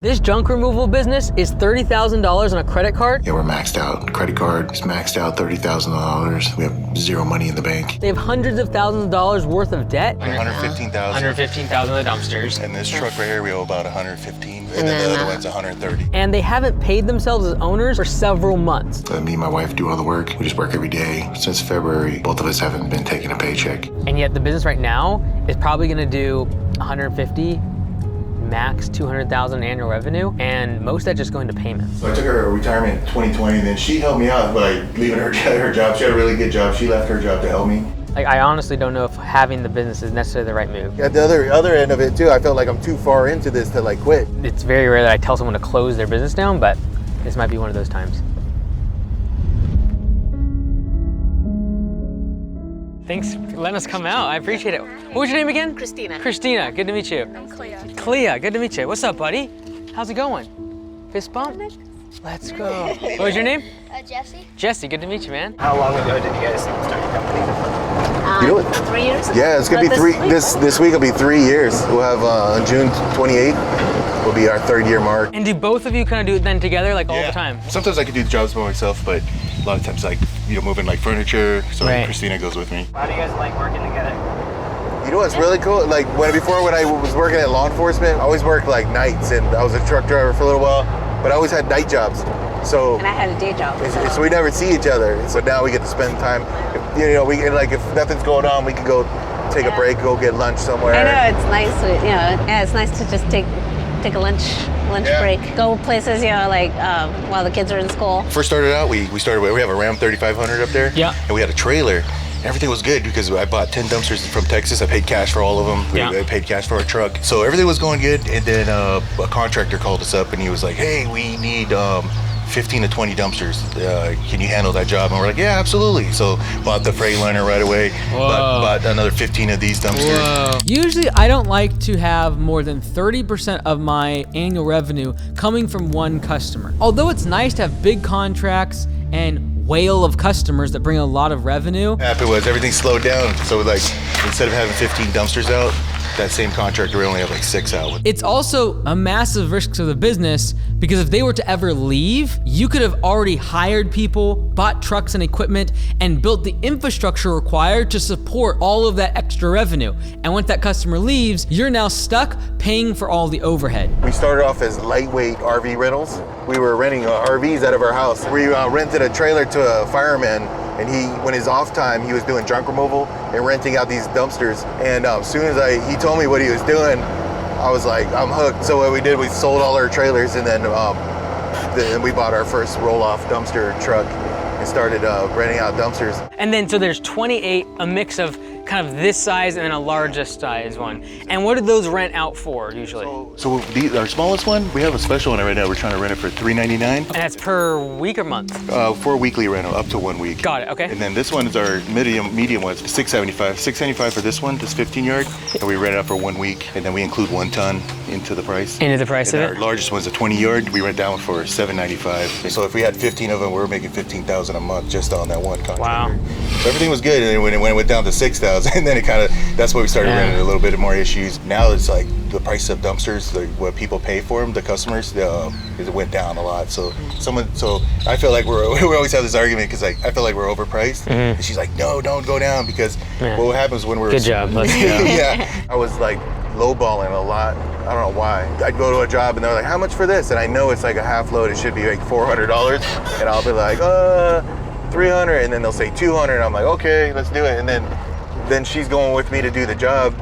This junk removal business is $30,000 on a credit card. Yeah, we're maxed out. Credit card is maxed out, $30,000. We have zero money in the bank. They have hundreds of thousands of dollars worth of debt. 115,000. 115,000 of the dumpsters. And this truck right here, we owe about 115. And then the other one's 130. And they haven't paid themselves as owners for several months. Me and my wife do all the work. We just work every day. Since February, both of us haven't been taking a paycheck. And yet the business right now is probably gonna do 150, max 200,000 annual revenue, and most of that just going to payments. So I took her a retirement in 2020, and then she helped me out by leaving her job. She had a really good job. She left her job to help me. Like, I honestly don't know if having the business is necessarily the right move. At the other end of it too, I felt like I'm too far into this to like quit. It's very rare that I tell someone to close their business down, but this might be one of those times. Thanks for letting us come out. I appreciate it. What was your name again? Christina. Christina, good to meet you. I'm Clea. Clea, good to meet you. What's up, buddy? How's it going? Fist bump? Let's go. What was your name? Jesse. Jesse, good to meet you, man. How long ago did you guys start your company? You know what? 3 years ago. Yeah, it's gonna be three. This week will be 3 years. We'll have on June 28th will be our 3rd year mark. And do both of you kind of do it then together, like all the time? Sometimes I can do the jobs by myself, but a lot of times, like, moving like furniture, so Right. Christina goes with me. How do you guys like working together? You know what's really cool? Like before when I was working at law enforcement, I always worked like nights, and I was a truck driver for a little while, but I always had night jobs. So And I had a day job. so we never see each other. So now we get to spend time. We can, like, if nothing's going on, we can go take a break, go get lunch somewhere. I know, it's nice, yeah, it's nice to just take a lunch break. Go places, like while the kids are in school. First started out, we have a Ram 3500 up there. Yeah. And we had a trailer. Everything was good because I bought 10 dumpsters from Texas. I paid cash for all of them. I paid cash for our truck. So everything was going good. And then a contractor called us up and he was like, hey, we need 15 to 20 dumpsters. Can you handle that job? And we're like, yeah, absolutely. So bought the Freightliner right away. Bought another 15 of these dumpsters. Whoa. Usually I don't like to have more than 30% of my annual revenue coming from one customer. Although it's nice to have big contracts and whale of customers that bring a lot of revenue. What happened was everything slowed down. So like instead of having 15 dumpsters out, that same contractor we only have like 6 out. It's also a massive risk to the business because if they were to ever leave, you could have already hired people, bought trucks and equipment, and built the infrastructure required to support all of that extra revenue. And once that customer leaves, you're now stuck paying for all the overhead. We started off as lightweight RV rentals. We were renting RVs out of our house. We rented a trailer to a fireman, and when his off time, he was doing junk removal and renting out these dumpsters. And as soon as he told me what he was doing, I was like, I'm hooked. So what we did, we sold all our trailers, and then we bought our first roll-off dumpster truck and started renting out dumpsters. And then, so there's 28, a mix of kind of this size and then a largest size one. And what do those rent out for usually? So our smallest one, we have a special one right now. We're trying to rent it for $3.99. And that's per week or month? For a weekly rental, up to 1 week. Got it, okay. And then this one is our medium one. It's $675. $675 for this one, this 15-yard. And we rent it out for 1 week. And then we include 1 ton into the price. Into the price and of our it? largest one's a 20-yard. We rent that one for $795. So if we had 15 of them, we're making $15,000 a month just on that one contract. Wow. So everything was good. And then when it went down to $6,000, and then it kind of, that's when we started running a little bit more issues. Now it's like the price of dumpsters, what people pay for them, the customers, it went down a lot. So I feel like we always have this argument because I feel like we're overpriced. And she's like, no, don't go down because what happens when we're— Good job, let's go. Yeah. I was like lowballing a lot. I don't know why. I'd go to a job and they're like, how much for this? And I know it's like a half load. It should be like $400. And I'll be like, $300. And then they'll say $200. And I'm like, okay, let's do it. And then she's going with me to do the job,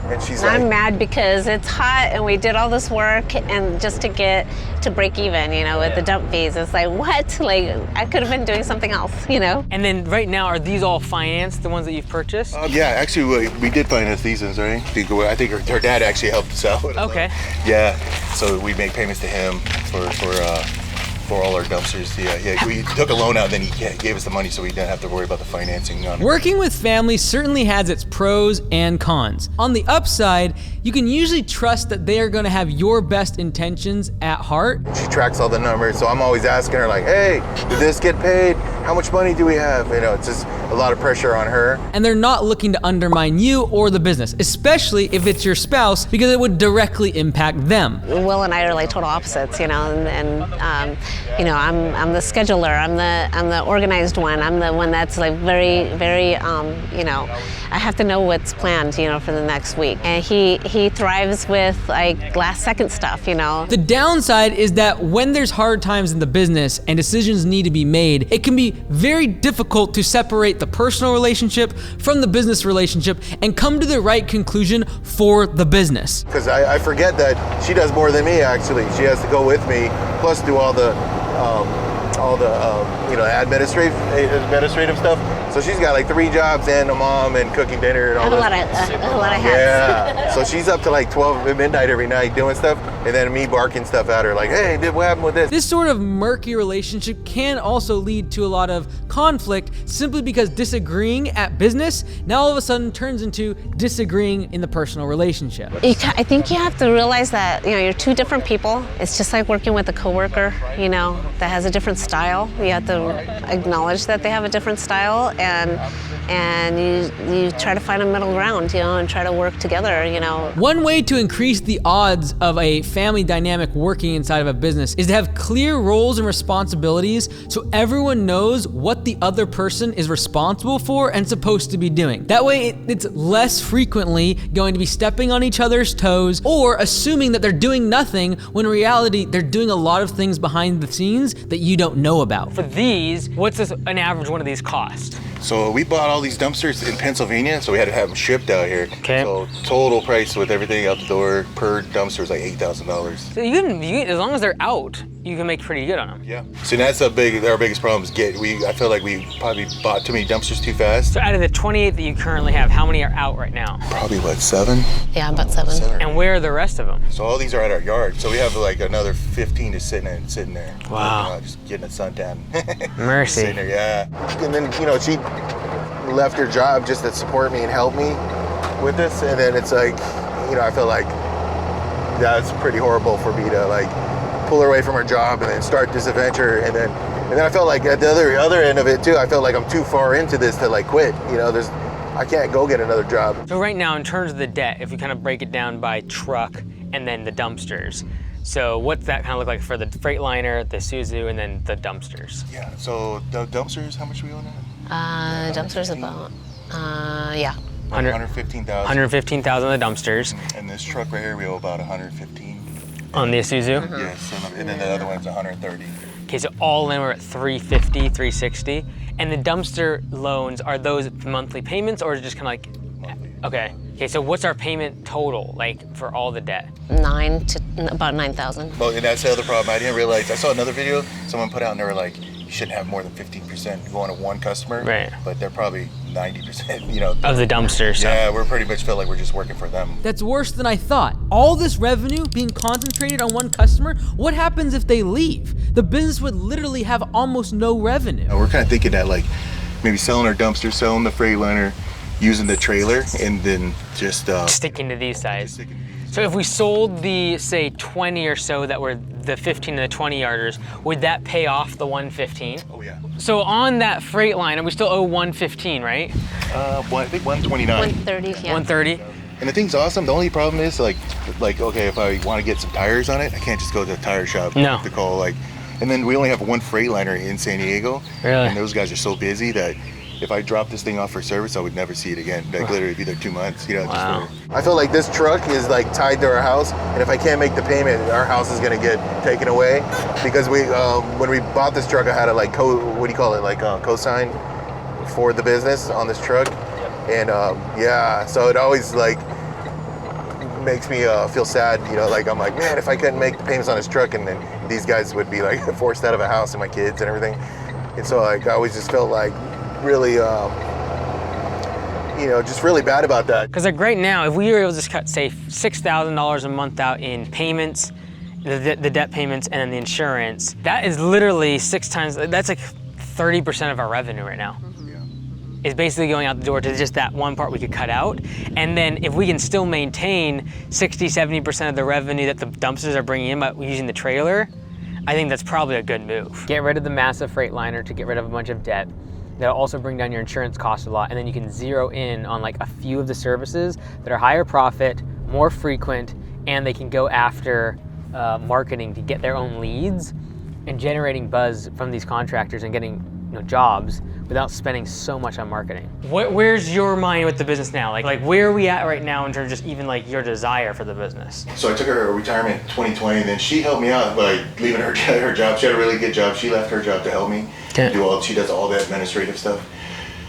and she's like, I'm mad because it's hot and we did all this work and just to get to break even, with the dump fees. It's like, what? Like, I could have been doing something else, And then right now, are these all financed, the ones that you've purchased? Yeah, actually, we did finance these ones, right? I think her dad actually helped us out. Okay. Yeah, so we make payments to him for all our dumpsters. Yeah, we took a loan out, then he gave us the money so we didn't have to worry about the financing on it. Working with family certainly has its pros and cons. On the upside, you can usually trust that they are going to have your best intentions at heart. she tracks all the numbers, so I'm always asking her like, hey, did this get paid? how much money do we have? You know, it's just a lot of pressure on her. And they're not looking to undermine you or the business, especially if it's your spouse, because it would directly impact them. Will and I are like total opposites, you know, and you know, I'm the scheduler, I'm the organized one, I'm the one that's like very, you know, I have to know what's planned, you know, for the next week. And he thrives with like last second stuff, you know. The downside is that when there's hard times in the business and decisions need to be made, it can be very difficult to separate the personal relationship from the business relationship and come to the right conclusion for the business. Because I forget that she does more than me, actually. She has to go with me, plus do all the you know, administrative stuff. So she's got like 3 jobs and a mom and cooking dinner and all I this. have a lot of hats. Yeah. So she's up to like 12 midnight every night doing stuff, and then me barking stuff at her like, hey, what happened with this? This sort of murky relationship can also lead to a lot of conflict simply because disagreeing at business now all of a sudden turns into disagreeing in the personal relationship. I think you have to realize that, you know, you're 2 different people. It's just like working with a coworker, you know, that has a different style. You have to acknowledge that they have a different style, and you try to find a middle ground, you know, and try to work together, you know. One way to increase the odds of a family dynamic working inside of a business is to have clear roles and responsibilities so everyone knows what the other person is responsible for and supposed to be doing. That way it's less frequently going to be stepping on each other's toes or assuming that they're doing nothing when in reality they're doing a lot of things behind the scenes that you don't know about. For these, what's an average one of these cost? So we bought all these dumpsters in Pennsylvania, so we had to have them shipped out here. Okay. So total price with everything out the door per dumpster is like $8,000. So you can, as long as they're out, you can make pretty good on them. Yeah. So that's our biggest problem is I feel like we probably bought too many dumpsters too fast. So out of the 28 that you currently have, how many are out right now? Probably what, 7? Yeah, about 7. And where are the rest of them? So all these are at our yard. So we have like another 15 just sitting there. Wow. You know, just getting a suntan. Mercy. Sitting there, yeah. And then, you know, she left her job just to support me and help me with this, and then it's like, you know, I feel like that's pretty horrible for me to like pull her away from her job and then start this adventure, and then I felt like at the other end of it too, I felt like I'm too far into this to like quit. You know, I can't go get another job. So right now, in terms of the debt, if you kind of break it down by truck and then the dumpsters, so what's that kind of look like for the Freightliner, the Isuzu, and then the dumpsters? Yeah, so the dumpsters, how much are we on that? Dumpsters about, yeah. 115,000. 115,000 on the dumpsters. And this truck right here, we owe about 115. On the Isuzu? Yes, and then the other one's 130. Okay, so all in we're at 350, 360. And the dumpster loans, are those monthly payments or is it just kind of like, Monthly. Okay, so what's our payment total, like, for all the debt? About 9,000. Well, and that's the other problem. I didn't realize, I saw another video someone put out and they were like, you shouldn't have more than 15% going to one customer. Right. But they're probably 90%, you know. Of the dumpsters. Yeah, we're pretty much feel like we're just working for them. That's worse than I thought. All this revenue being concentrated on one customer, what happens if they leave? The business would literally have almost no revenue. We're kind of thinking that like maybe selling our dumpster, selling the Freightliner, using the trailer, and then just sticking to these size. sticking to these. So if we sold the, say, 20 or so that were the 15 and the 20 yarders, would that pay off the 115? Oh yeah. So on that Freightliner, we still owe 115, right? I think 129. 130, yeah. 130? And the thing's awesome. The only problem is like okay, if I want to get some tires on it, I can't just go to the tire shop No. to call like. And then we only have one Freightliner in San Diego. Really? And those guys are so busy that if I drop this thing off for service, I would never see it again. Like literally be there 2 months. You know. Wow. Just I feel like this truck is like tied to our house, and if I can't make the payment, our house is gonna get taken away. Because we, when we bought this truck, I had a like co-sign for the business on this truck, and yeah, so it always like makes me feel sad. You know, like I'm like, man, if I couldn't make the payments on this truck, and then these guys would be like forced out of a house and my kids and everything, and so like I always just felt like really. You know, just really bad about that. Because like right now, if we were able to just cut, say, $6,000 a month out in payments, the debt payments, and then the insurance, that is literally 6 times, that's like 30% of our revenue right now. Is basically going out the door to just that one part we could cut out. And then if we can still maintain 60, 70% of the revenue that the dumpsters are bringing in by using the trailer, I think that's probably a good move. Get rid of the massive Freightliner to get rid of a bunch of debt. That'll also bring down your insurance costs a lot, and then you can zero in on like a few of the services that are higher profit, more frequent, and they can go after marketing to get their own leads and generating buzz from these contractors and getting jobs without spending so much on marketing. Where's your mind with the business now? Like where are we at right now in terms of just even like your desire for the business? So I took her retirement in 2020, and then she helped me out by leaving her job. She had a really good job. She left her job to help me. She does all the administrative stuff.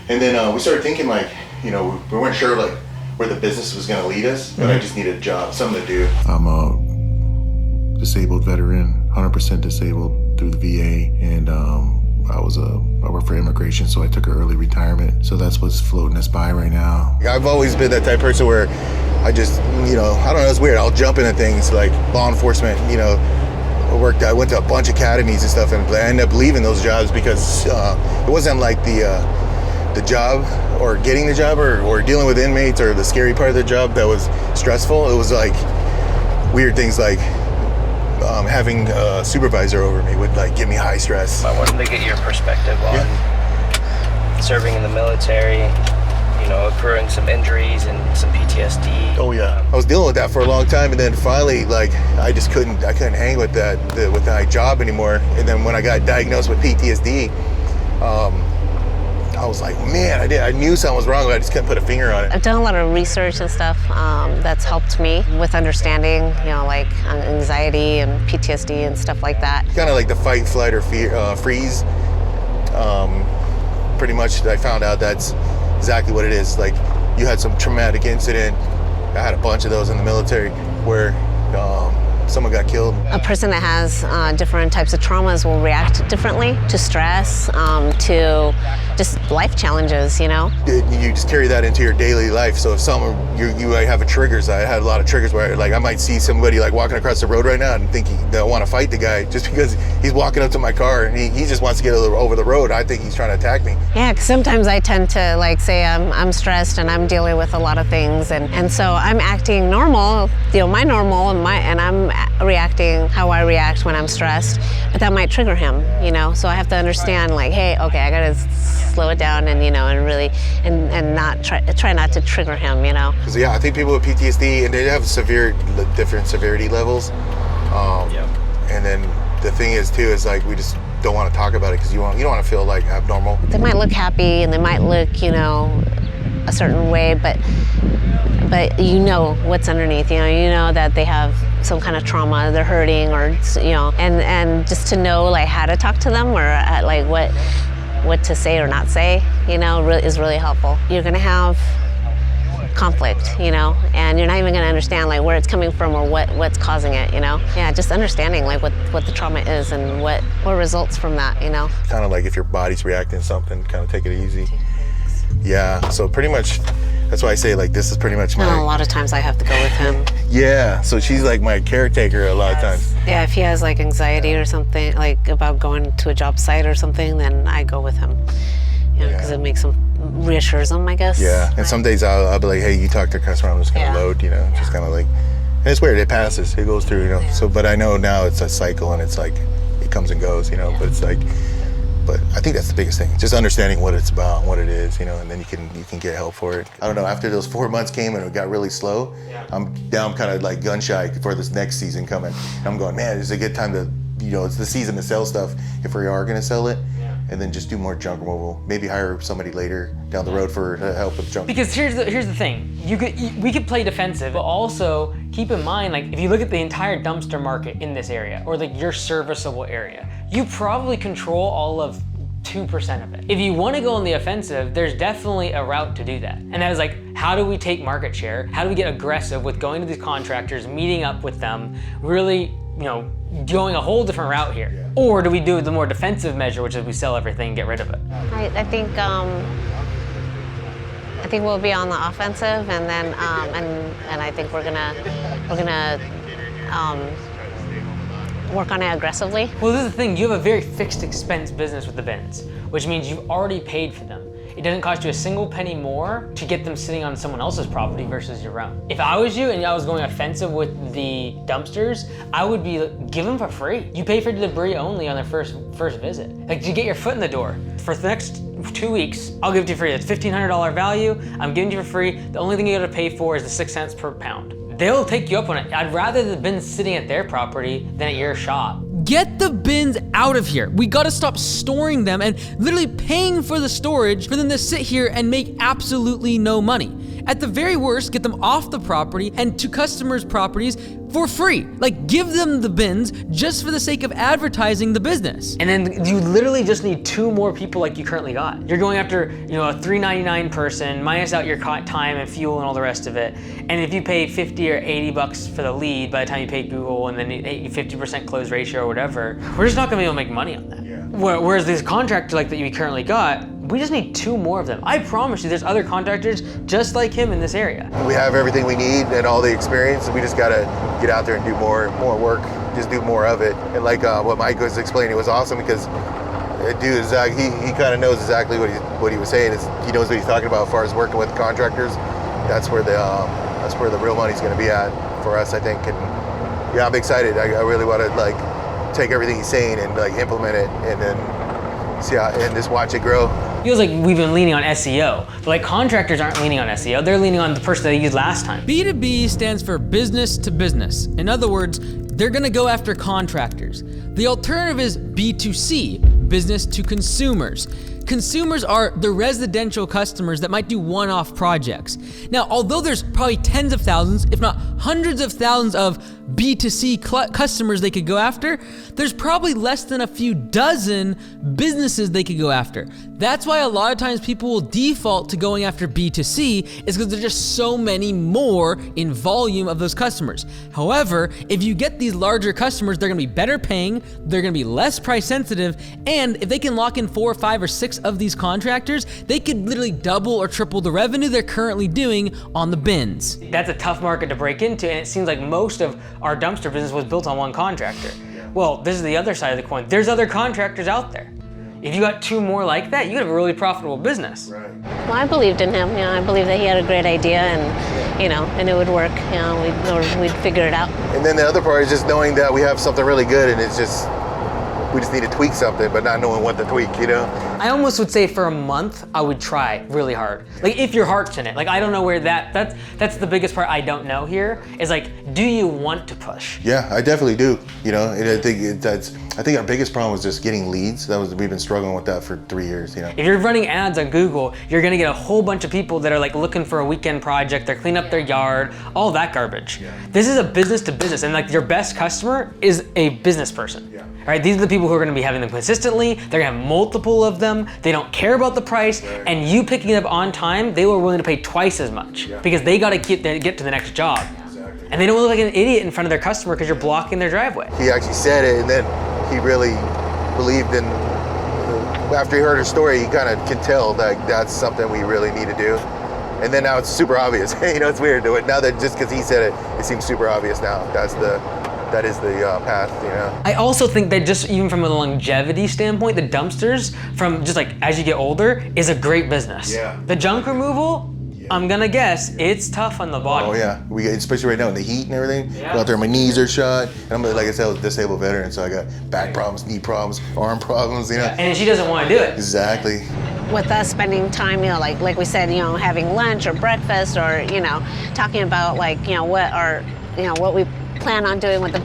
And then we started thinking like, we weren't sure like where the business was gonna lead us, but I just needed a job, something to do. I'm a disabled veteran, 100% disabled through the VA, and I work for immigration, so I took an early retirement. So that's what's floating us by right now. I've always been that type of person where I just, I don't know, it's weird. I'll jump into things like law enforcement, I went to a bunch of academies and stuff, and I ended up leaving those jobs because it wasn't like the job or getting the job or dealing with inmates or the scary part of the job that was stressful. It was like weird things like having a supervisor over me would like give me high stress. I wanted to get your perspective on serving in the military, accruing some injuries and some PTSD. Oh yeah, I was dealing with that for a long time, and then finally, like, I couldn't hang with that job anymore. And then when I got diagnosed with PTSD, I was like, man, I knew something was wrong, but I just couldn't put a finger on it. I've done a lot of research and stuff that's helped me with understanding, like anxiety and PTSD and stuff like that. Kind of like the fight, flight, or freeze. Pretty much, I found out that's exactly what it is. Like, you had some traumatic incident. I had a bunch of those in the military where someone got killed. A person that has different types of traumas will react differently to stress, to just life challenges, You just carry that into your daily life. So if you might have triggers. I had a lot of triggers where like I might see somebody like walking across the road right now and think they want to fight the guy just because he's walking up to my car and he just wants to get over the road. I think he's trying to attack me. Yeah, 'cause sometimes I tend to like say I'm stressed and I'm dealing with a lot of things, and so I'm acting normal, my normal, and I'm reacting how I react when I'm stressed, but that might trigger him, So I have to understand, like, hey, okay, I gotta slow it down and and really and not try not to trigger him, Because I think people with PTSD, and they have different severity levels. And then the thing is too is like we just don't want to talk about it because you don't want to feel like abnormal. They might look happy and they might look a certain way, but what's underneath. You know that they have some kind of trauma, they're hurting, or and just to know like how to talk to them or like what to say or not say, is really helpful. You're gonna have conflict, and you're not even gonna understand like where it's coming from or what's causing it, Yeah, just understanding like what the trauma is and what results from that, Kind of like if your body's reacting to something, kind of take it easy. Yeah, so pretty much that's why I say like this is pretty much my... a lot of times I have to go with him. Yeah, so she's like my caretaker a lot of times. Yeah, if he has like anxiety or something, like about going to a job site or something, then I go with him. Because it makes him, reassures him, I guess. Yeah, and some days I'll be like, hey, you talk to the customer, I'm just gonna load, just kind of like... And it's weird, it passes, it goes through, So, but I know now it's a cycle and it's like, it comes and goes, but it's like... But I think that's the biggest thing, just understanding what it's about, what it is, and then you can get help for it. I don't know, after those 4 months came and it got really slow, I'm kind of like gun shy for this next season coming. And I'm going, man, it's a good time to, it's the season to sell stuff if we are gonna sell it. And then just do more junk removal. Maybe hire somebody later down the road for help with junk. Because here's the thing, we could play defensive, but also keep in mind, like if you look at the entire dumpster market in this area, or like your serviceable area, you probably control all of 2% of it. If you want to go on the offensive, there's definitely a route to do that. And that is like, how do we take market share? How do we get aggressive with going to these contractors, meeting up with them, really, going a whole different route here? Yeah. Or do we do the more defensive measure, which is we sell everything and get rid of it? I think we'll be on the offensive, and then and I think we're gonna work on it aggressively. Well, this is the thing, you have a very fixed expense business with the bins, which means you've already paid for them. it doesn't cost you a single penny more to get them sitting on someone else's property versus your own. If I was you and I was going offensive with the dumpsters, I would be give them for free. You pay for debris only on their first visit. Like, you get your foot in the door. For the next 2 weeks, I'll give it to you free. It's $1,500 value. I'm giving it to you for free. The only thing you gotta pay for is the 6 cents per pound. They'll take you up on it. I'd rather the bins sitting at their property than at your shop. Get the bins out of here. We gotta stop storing them and literally paying for the storage for them to sit here and make absolutely no money. At the very worst, get them off the property and to customers' properties for free. Like, give them the bins just for the sake of advertising the business. And then you literally just need 2 more people like you currently got. You're going after, a $3.99 person, minus out your time and fuel and all the rest of it. And if you pay 50 or 80 bucks for the lead by the time you pay Google and then 50% close ratio or whatever, we're just not gonna be able to make money on that. Yeah. Whereas these contractors like that you currently got, we just need 2 more of them. I promise you there's other contractors just like him in this area. We have everything we need and all the experience. We just gotta get out there and do more work, just do more of it. And like what Mike was explaining, it was awesome because dude, he kind of knows exactly what he was saying. He knows what he's talking about as far as working with contractors. That's where the real money's gonna be at for us, I think. And yeah, I'm excited. I really want to take everything he's saying and implement it and then see how, and just watch it grow. Feels like we've been leaning on SEO, but contractors aren't leaning on SEO. They're leaning on the person they used last time. B2B stands for business to business. In other words, they're gonna go after contractors. The alternative is B2C, business to consumers. Consumers are the residential customers that might do one-off projects. Now, although there's probably tens of thousands, if not hundreds of thousands of B2C customers they could go after, there's probably less than a few dozen businesses they could go after. That's why a lot of times people will default to going after B2C is because there's just so many more in volume of those customers. However, if you get these larger customers, they're gonna be better paying, they're gonna be less price sensitive, and if they can lock in 4 or 5 or 6 of these contractors, they could literally double or triple the revenue they're currently doing on the bins. That's a tough market to break into, and it seems like most of our dumpster business was built on one contractor. Well, this is the other side of the coin. There's other contractors out there. If you got 2 more like that, you have a really profitable business. Right. Well, I believed in him. I believed that he had a great idea, and and it would work. We'd figure it out. And then the other part is just knowing that we have something really good, and we just need to tweak something, but not knowing what to tweak. I almost would say for a month, I would try really hard. If your heart's in it. I don't know where that's the biggest part I don't know here, is do you want to push? Yeah, I definitely do. And I think our biggest problem was just getting leads. We've been struggling with that for 3 years. If you're running ads on Google, you're gonna get a whole bunch of people that are looking for a weekend project, they're cleaning up their yard, all that garbage. Yeah. This is a business to business, and your best customer is a business person. Yeah. All right, these are the people who are gonna be having them consistently, they're gonna have multiple of them, they don't care about the price, and you picking it up on time, they were willing to pay twice as much because they gotta get to the next job. Exactly. And they don't look like an idiot in front of their customer because you're blocking their driveway. He actually said it, and then he really believed in, after he heard her story, he kind of can tell that that's something we really need to do. And then now it's super obvious. It's weird to it. Now that just because he said it, it seems super obvious now. That is the path, I also think that just even from a longevity standpoint, the dumpsters, from just as you get older, is a great business. Yeah. The junk removal, I'm gonna guess it's tough on the body. Oh yeah, especially right now in the heat and everything. Yeah. Go out there, my knees are shot. And I'm like I said, I was a disabled veteran, so I got back problems, knee problems, arm problems. And she doesn't want to do it. Exactly. With us spending time, like we said, having lunch or breakfast, or talking about what we plan on doing with the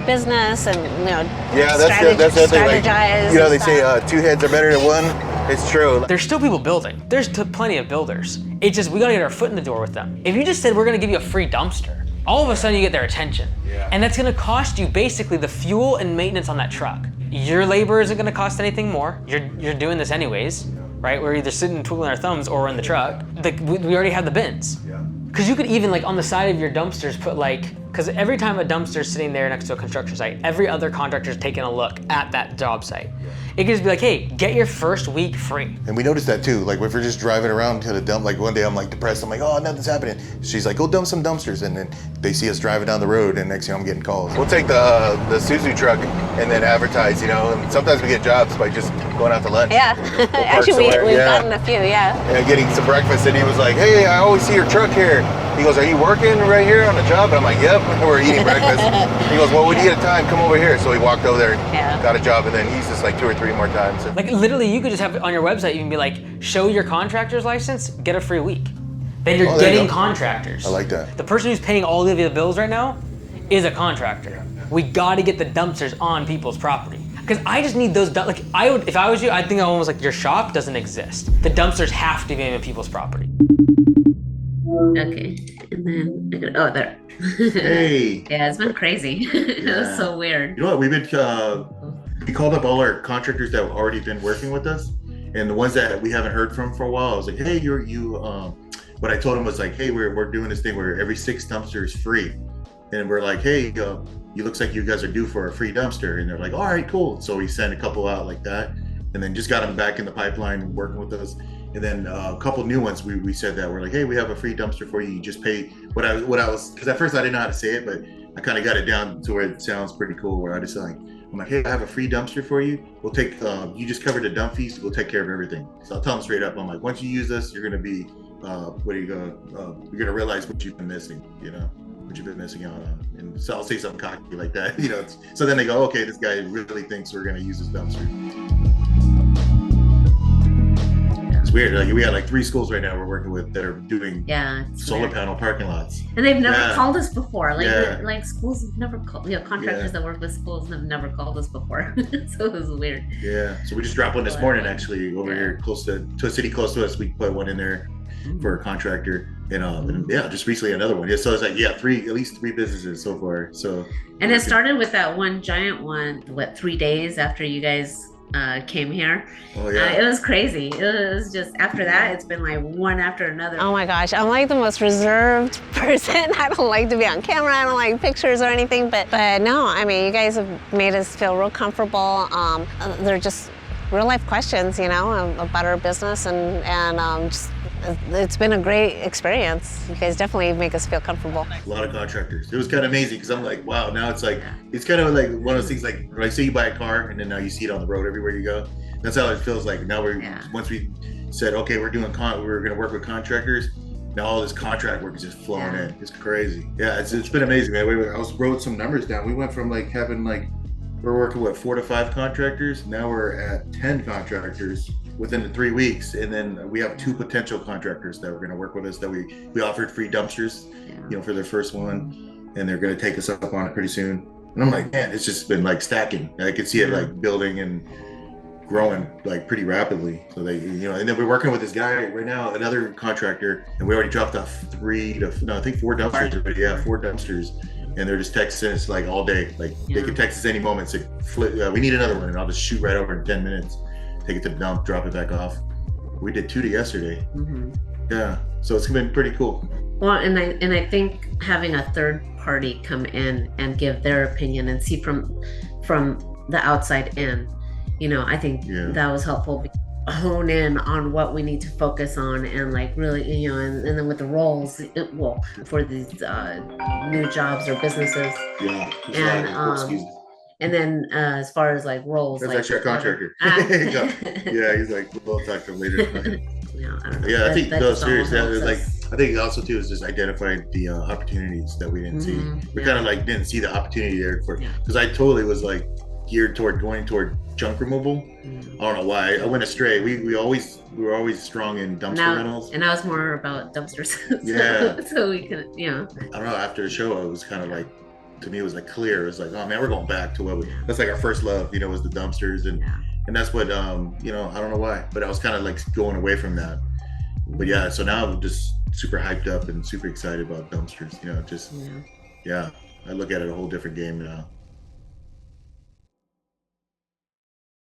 business and that's the thing. They say 2 heads are better than 1. It's true. There's still people building. There's plenty of builders. It's just we gotta get our foot in the door with them. If you just said we're gonna give you a free dumpster, all of a sudden you get their attention. Yeah. And that's gonna cost you basically the fuel and maintenance on that truck. Your labor isn't gonna cost anything more. You're doing this anyways, right? We're either sitting twiddling our thumbs or in the truck. We already have the bins. Yeah. Because you could even on the side of your dumpsters put Because every time a dumpster's sitting there next to a construction site, every other contractor's taking a look at that job site. It could just be like, hey, get your first week free. And we noticed that too. Like if we're just driving around to the dump, like one day I'm like depressed. I'm like, oh, nothing's happening. She's like, go dump some dumpsters. And then they see us driving down the road and next thing I'm getting calls. We'll take the Suzu truck and then advertise, you know, and sometimes we get jobs by just going out to lunch. Yeah, We'll park actually somewhere. we've Yeah. gotten a few, yeah. And getting some breakfast, and he was like, hey, I always see your truck here. He goes, are you working right here on the job? And I'm like, yep, we're eating breakfast. He goes, well, when you get a time, come over here. So he walked over there, Yeah. got a job, and then he's just like 2 or 3 more times. Like literally, you could just have it on your website, you can be like, show your contractor's license, get a free week. Then you're Oh, there you getting go. contractors. I like that. The person who's paying all of the bills right now is a contractor. We got to get the dumpsters on people's property. Because I just need those, like I would, if I was you, I'd think almost like your shop doesn't exist. The dumpsters have to be on people's property. Okay, and then oh, there. Hey. Yeah, it's been crazy. It was Yeah. so weird. You know what? We've been we called up all our contractors that have already been working with us, and the ones that we haven't heard from for a while. I was like, hey, what I told them was like, hey, we're doing this thing where every 6 dumpsters is free, and we're like, hey, you looks like you guys are due for a free dumpster, and they're like, all right, cool. So we sent a couple out like that, and then just got them back in the pipeline working with us. And then a couple new ones, we said that we're like, hey, we have a free dumpster for you. You just pay what I was, because at first I didn't know how to say it, but I kind of got it down to where it sounds pretty cool. Where I just like, I'm like, hey, I have a free dumpster for you. We'll take, you just cover the dump fees. We'll take care of everything. So I'll tell them straight up. I'm like, once you use this, you're gonna be, you're gonna realize what you've been missing. You know, what you've been missing out on. And so I'll say something cocky like that. You know, so then they go, okay, this guy really thinks we're gonna use this dumpster. Weird. Like we had like 3 schools right now we're working with that are doing Yeah, it's solar weird. panel parking lots. And they've never Yeah. called us before. Like Yeah. like schools have never called. You know, contractors Yeah. that work with schools have never called us before. So it was weird. Yeah. So we just dropped one this morning actually over here close to a city close to us. We put one in there for a contractor, and yeah, just recently another one. Yeah. So it's like at least 3 businesses so far. So. And it started with that one giant one. What 3 days after you guys came here? Oh yeah. It was crazy. It was just after that, it's been like one after another. Oh my gosh, I'm like the most reserved person. I don't like to be on camera. I don't like pictures or anything. But no, I mean, you guys have made us feel real comfortable. They're just real life questions, you know, about our business, and just it's been a great experience. You guys definitely make us feel comfortable. A lot of contractors. It was kind of amazing because I'm like, wow, now it's like, it's kind of like one of those things like, when I say you buy a car and then now you see it on the road everywhere you go. That's how it feels like. Now once we said, okay, we're going to work with contractors. Now all this contract work is just flowing in. It's crazy. Yeah, it's been amazing, man. I wrote some numbers down. We went from like having we're working with 4 to 5 contractors. Now we're at 10 contractors within the 3 weeks, and then we have 2 potential contractors that were going to work with us that we offered free dumpsters, you know, for their first one, and they're going to take us up on it pretty soon. And I'm like, man, it's just been like stacking. I could see it like building and growing like pretty rapidly. So they, you know, and then we're working with this guy right now, another contractor, and we already dropped off 4 dumpsters already. Yeah, 4 dumpsters. And they're just texting us like all day. Like they can text us any moment, say, we need another one, and I'll just shoot right over in 10 minutes. Take it to the dump, drop it back off. We did 2 yesterday. Yeah, so it's been pretty cool. Well, and I think having a third party come in and give their opinion and see from the outside in, you know, I think that was helpful. Hone in on what we need to focus on, and like really, you know, and then with the roles, for these new jobs or businesses. Yeah. And then as far as like roles, that's like, actually a contractor. Yeah, he's like, we'll talk to him later. Yeah, I don't know. Yeah, I think no, seriously, like I think also too is just identifying the opportunities that we didn't see. We kind of like didn't see the opportunity there because I totally was like geared toward going toward junk removal. I don't know why I went astray. We were always strong in dumpster rentals, and I was more about dumpsters. So we could, you know. I don't know. After the show, it was kind of like, to me, it was like clear. It was like, oh man, we're going back to that's like our first love. You know, was the dumpsters, and that's what you know. I don't know why, but I was kind of like going away from that. But yeah, so now I'm just super hyped up and super excited about dumpsters. You know, just I look at it a whole different game now.